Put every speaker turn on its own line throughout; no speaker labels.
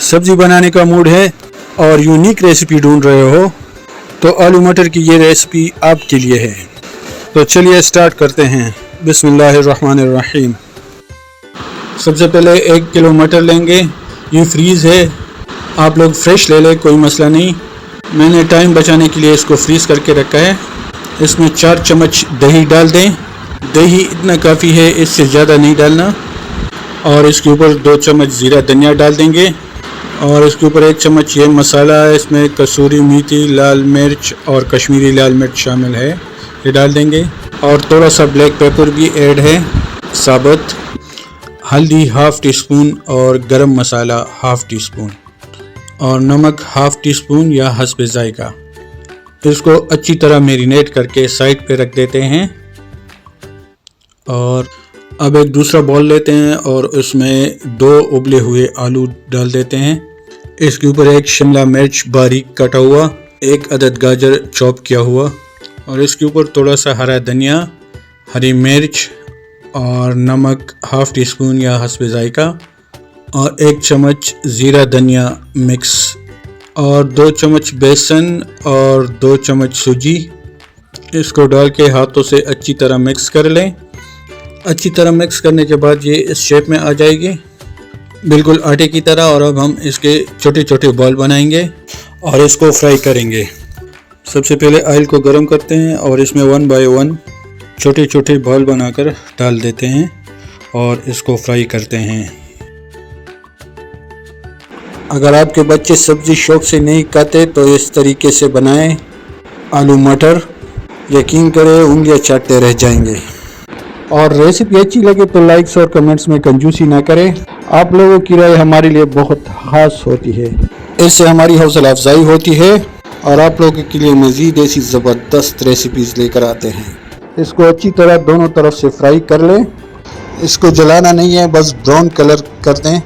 सब्ज़ी बनाने का मूड है और यूनिक रेसिपी ढूंढ रहे हो तो आलू मटर की ये रेसिपी आपके लिए है। तो चलिए स्टार्ट करते हैं। बिस्मिल्लाहिर्रहमानिर्रहीम। सबसे पहले 1 किलो मटर लेंगे। ये फ्रीज़ है, आप लोग फ्रेश ले लें, कोई मसला नहीं। मैंने टाइम बचाने के लिए इसको फ्रीज़ करके रखा है। इसमें 4 चम्मच दही डाल दें। दही इतना काफ़ी है, इससे ज़्यादा नहीं डालना। और इसके ऊपर 2 चम्मच ज़ीरा धनिया डाल देंगे और इसके ऊपर 1 चम्मच ये मसाला है, इसमें कसूरी मेथी, लाल मिर्च और कश्मीरी लाल मिर्च शामिल है, ये डाल देंगे। और थोड़ा सा ब्लैक पेपर भी ऐड है साबुत। हल्दी ½ टी स्पून और गरम मसाला ½ टी स्पून और नमक ½ टी स्पून या हस्बे जायका। इसको अच्छी तरह मैरिनेट करके साइड पे रख देते हैं। और अब एक दूसरा बॉल लेते हैं और उसमें 2 उबले हुए आलू डाल देते हैं। इसके ऊपर 1 शिमला मिर्च बारीक कटा हुआ, 1 अदद गाजर चॉप किया हुआ और इसके ऊपर थोड़ा सा हरा धनिया, हरी मिर्च और नमक ½ टी स्पून या हस्बे जायका और 1 चम्मच ज़ीरा धनिया मिक्स और 2 चम्मच बेसन और 2 चम्मच सूजी। इसको डाल के हाथों से अच्छी तरह मिक्स कर लें। अच्छी तरह मिक्स करने के बाद ये इस शेप में आ जाएगी, बिल्कुल आटे की तरह। और अब हम इसके छोटे छोटे बॉल बनाएंगे और इसको फ्राई करेंगे। सबसे पहले ऑयल को गर्म करते हैं और इसमें 1 बाय 1 छोटे छोटे बॉल बनाकर डाल देते हैं और इसको फ्राई करते हैं। अगर आपके बच्चे सब्ज़ी शौक से नहीं खाते तो इस तरीके से बनाएं आलू मटर, यकीन करें उंगलियां चाटते रह जाएंगे। और रेसिपी अच्छी लगे तो लाइक्स और कमेंट्स में कंजूसी ना करें। आप लोगों की राय हमारे लिए बहुत ख़ास होती है, इससे हमारी हौसला अफजाई होती है और आप लोगों के लिए मज़ीद ऐसी ज़बरदस्त रेसिपीज़ लेकर आते हैं। इसको अच्छी तरह दोनों तरफ से फ्राई कर लें। इसको जलाना नहीं है, बस ब्राउन कलर कर दें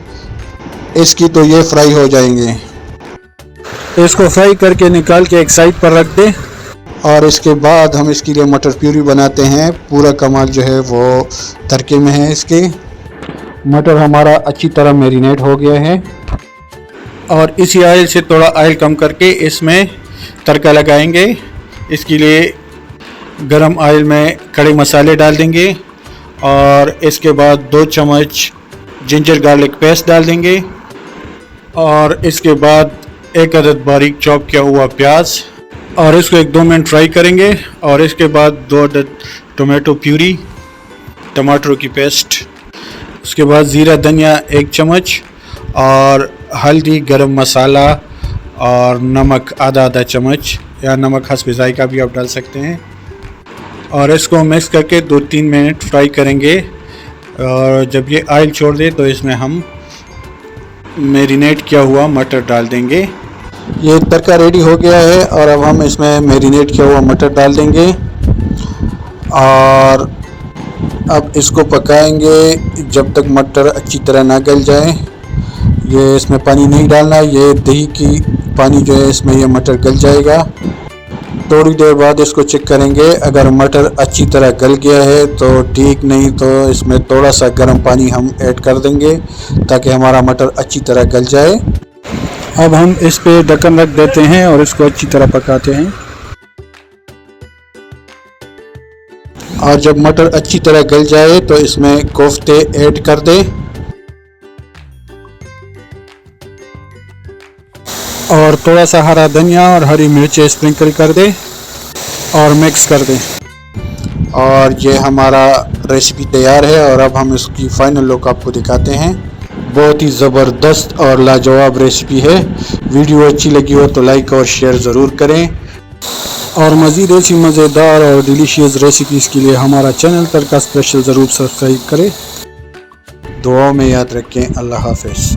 इसकी, तो ये फ्राई हो जाएंगे। इसको फ्राई करके निकाल के एक साइड पर रख दें और इसके बाद हम इसके लिए मटर प्यूरी बनाते हैं। पूरा कमाल जो है वो तड़के में है। इसके मटर हमारा अच्छी तरह मैरिनेट हो गया है और इसी ऑयल से थोड़ा ऑयल कम करके इसमें तड़का लगाएंगे। इसके लिए गरम ऑयल में खड़े मसाले डाल देंगे और इसके बाद 2 चम्मच जिंजर गार्लिक पेस्ट डाल देंगे और इसके बाद 1 अदद बारीक चॉप किया हुआ प्याज और इसको 1-2 मिनट फ्राई करेंगे। और इसके बाद 2 अदद टोमेटो प्यूरी, टमाटरों की पेस्ट, उसके बाद ज़ीरा धनिया 1 चम्मच और हल्दी, गरम मसाला और नमक आधा चम्मच या नमक हस्बे जायका भी आप डाल सकते हैं। और इसको मिक्स करके 2-3 मिनट फ्राई करेंगे। और जब ये ऑयल छोड़ दे तो इसमें हम मैरिनेट किया हुआ मटर डाल देंगे। ये तड़का रेडी हो गया है और अब हम इसमें मैरिनेट किया हुआ मटर डाल देंगे और अब इसको पकाएंगे जब तक मटर अच्छी तरह ना गल जाए। ये इसमें पानी नहीं डालना, ये दही की पानी जो है इसमें ये मटर गल जाएगा। थोड़ी देर बाद इसको चेक करेंगे, अगर मटर अच्छी तरह गल गया है तो ठीक, नहीं तो इसमें थोड़ा सा गर्म पानी हम ऐड कर देंगे ताकि हमारा मटर अच्छी तरह गल जाए। अब हम इस पे ढक्कन रख देते हैं और इसको अच्छी तरह पकाते हैं। और जब मटर अच्छी तरह गल जाए तो इसमें कोफ्ते ऐड कर दें और थोड़ा सा हरा धनिया और हरी मिर्चें स्प्रिंकल कर दें और मिक्स कर दें। और ये हमारा रेसिपी तैयार है और अब हम इसकी फाइनल लुक आपको दिखाते हैं। बहुत ही ज़बरदस्त और लाजवाब रेसिपी है। वीडियो अच्छी लगी हो तो लाइक और शेयर ज़रूर करें और मज़ीद ऐसी मज़ेदार और डिलीशियस रेसिपीज़ के लिए हमारा चैनल तड़का स्पेशल ज़रूर सब्सक्राइब करें। दुआओं में याद रखें। अल्लाह हाफ़िज़।